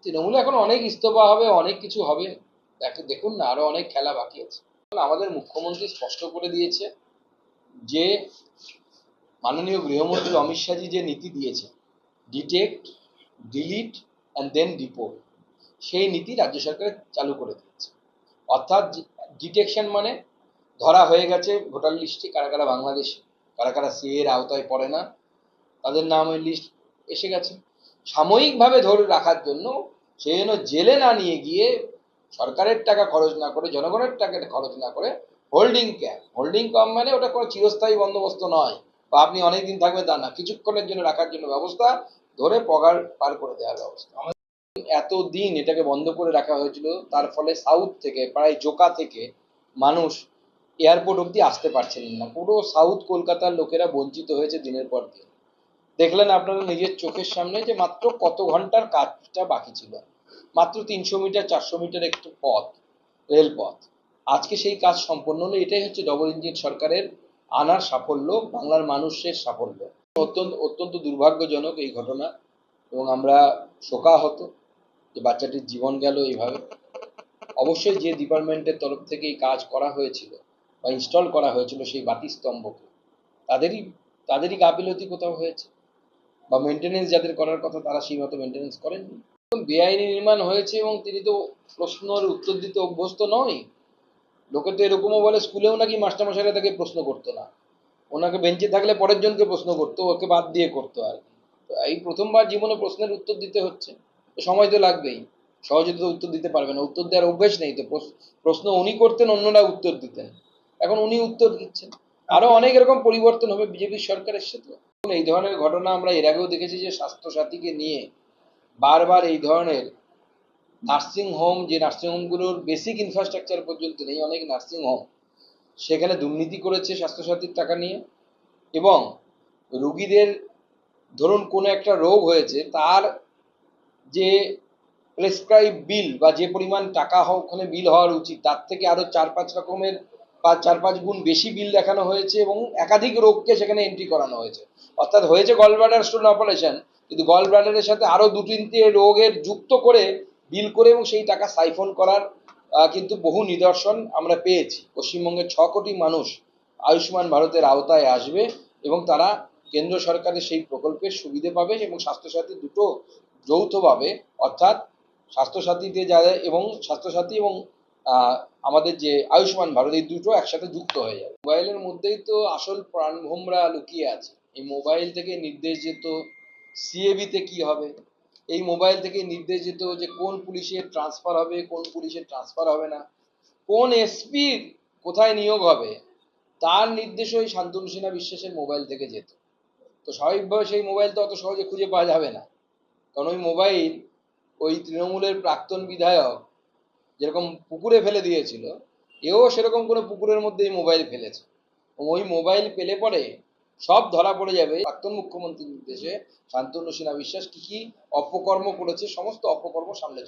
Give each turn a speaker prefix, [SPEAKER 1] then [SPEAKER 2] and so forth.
[SPEAKER 1] তৃণমূলে এখন অনেক ইস্তফা হবে, অনেক কিছু হবে। দেখুন না, আরো অনেক খেলা বাকি আছে। আমাদের মুখ্যমন্ত্রী স্পষ্ট করে দিয়েছে যে মাননীয় গৃহমন্ত্রী অমিত শাহজি যে নীতি দিয়েছে, detect, delete and then report, সেই নীতি রাজ্য সরকার চালু করে দিয়েছে। অর্থাৎ ডিটেকশন মানে ধরা হয়ে গেছে ভোটার লিস্টে কারা কারা বাংলাদেশি, কারা কারা সিএ এর আওতায় পড়ে না, তাদের নাম ওই লিস্ট এসে গেছে। সাময়িকভাবে ধরে রাখার জন্য সেই জন্য জেলে না নিয়ে গিয়ে সরকারের টাকা খরচ না করে, জনগণের টাকা খরচ না করে হোল্ডিং ক্যাম্প, হোল্ডিং ক্যাম্প মানে ওটা কোনো চিরস্থায়ী বন্দোবস্ত নয়, বা আপনি অনেকদিন থাকবেন তা না, কিছুক্ষণের জন্য রাখার জন্য ব্যবস্থা, ধরে পগার পার করে দেওয়ার ব্যবস্থা। এতদিন এটাকে বন্ধ করে রাখা হয়েছিল, তার ফলে সাউথ থেকে, প্রায় জোকা থেকে মানুষ এয়ারপোর্ট অব্দি আসতে পারছিলেন না। পুরো সাউথ কলকাতার লোকেরা বঞ্চিত হয়েছে দিনের পর দিন। দেখলেন আপনারা নিজের চোখের সামনে যে মাত্র কত ঘন্টার কাজটা বাকি ছিল, মাত্র 300 মিটার 400 মিটার একটু পথ, রেলপথ, আজকে সেই কাজ সম্পন্ন হলো। এটাই হচ্ছে ডবল ইঞ্জিন সরকারের আনার সাফল্য, বাংলার মানুষের সাফল্য। অত্যন্ত অত্যন্ত দুর্ভাগ্যজনক এই ঘটনা, এবং আমরা শোকাহত যে বাচ্চাটির জীবন গেল এইভাবে। অবশ্যই যে ডিপার্টমেন্টের তরফ থেকে এই কাজ করা হয়েছিল বা ইনস্টল করা হয়েছিল সেই বাতিস্তম্ভকে, তাদেরই তাদেরই গাফিলতি কোথাও হয়েছে, বা মেনটেনেন্স যাদের করার কথা তারা সেই মতো মেনটেনেন্স করেননি। বেআইনি নির্মাণ হয়েছে এবং তিনি তো প্রশ্নের উত্তর দিতে অভ্যস্ত নয়। লোকে তো এরকমও বলে স্কুলেও নাকি মাস্টারমশাইরা তাকে প্রশ্ন করতো না, ওনাকে বেঞ্চে থাকলে পরের জনকে প্রশ্ন করতো, ওকে বাদ দিয়ে করতো আর কি। তো এই প্রথমবার জীবনে প্রশ্নের উত্তর দিতে হচ্ছে, সময় তো লাগবেই, সহজে তো উত্তর দিতে পারবে না, উত্তর দেওয়ার অভ্যেস নেই তো। প্রশ্ন উনি করতেন, অন্যরা উত্তর দিতেন, এখন উনি উত্তর দিচ্ছেন। আরো অনেক এরকম পরিবর্তন হবে, বিজেপির সরকার এসছে তো। এই ধরনের ঘটনা আমরা এর আগেও দেখেছি যে স্বাস্থ্যসাথীকে নিয়ে বারবার এই ধরনের নার্সিং হোম, যে নার্সিং হোমগুলোর বেসিক ইনফ্রাস্ট্রাকচার পর্যন্ত নেই, অনেক নার্সিং হোম সেখানে দুর্নীতি করেছে স্বাস্থ্যসাথীর টাকা নিয়ে। এবং রুগীদের ধরুন কোনো একটা রোগ হয়েছে, তার যে প্রেসক্রাইব বিল বা যে পরিমাণ টাকা ওখানে বিল হওয়ার উচিত, তার থেকে আরো 4-5 রকমের বা 4-5 গুণ বেশি বিল দেখানো হয়েছে, এবং একাধিক রোগকে সেখানে এন্ট্রি করানো হয়েছে। অর্থাৎ হয়েছে গল ব্লাডার স্টোন অপারেশন, কিন্তু গল ব্লাডারের সাথে আরো 2-3টে রোগের যুক্ত করে বিল করে এবং সেই টাকা সাইফন করার কিন্তু বহু নিদর্শন আমরা পেয়েছি। পশ্চিমবঙ্গের 6 কোটি মানুষ আয়ুষ্মান ভারতের আওতায় আসবে এবং তারা কেন্দ্র সরকারের সেই প্রকল্পের সুবিধে পাবে, এবং স্বাস্থ্যসাথী দুটো যৌথভাবে, অর্থাৎ স্বাস্থ্যসাথীতে যাদের এবং স্বাস্থ্যসাথী এবং আমাদের যে আয়ুষ্মান ভারত, এই দুটো একসাথে যুক্ত হয়ে যাবে। মোবাইলের মধ্যেই তো আসল প্রাণভোমরা লুকিয়ে আছে। এই মোবাইল থেকে নির্দেশ যেত সিএবিতে কি হবে, এই মোবাইল থেকে নির্দেশ যেত যে কোন পুলিশের ট্রান্সফার হবে, কোন পুলিশের ট্রান্সফার হবে না, কোন এসপির কোথায় নিয়োগ হবে, তার নির্দেশ ওই শান্তনু সিনহা বিশ্বাসের মোবাইল থেকে যেত। তো স্বাভাবিকভাবে সেই মোবাইল তো অত সহজে খুঁজে পাওয়া যাবে না, কারণ ওই মোবাইল ওই তৃণমূলের প্রাক্তন বিধায়ক যেরকম পুকুরে ফেলে দিয়েছিল, এও সেরকম কোনো পুকুরের মধ্যেই মোবাইল ফেলেছে। ওই মোবাইল পেলে পরে সব ধরা পড়ে যাবে। প্রাক্তন মুখ্যমন্ত্রীর নির্দেশে শান্তনু সিনহা বিশ্বাস কি কি অপকর্ম করেছে, সমস্ত অপকর্ম সামনে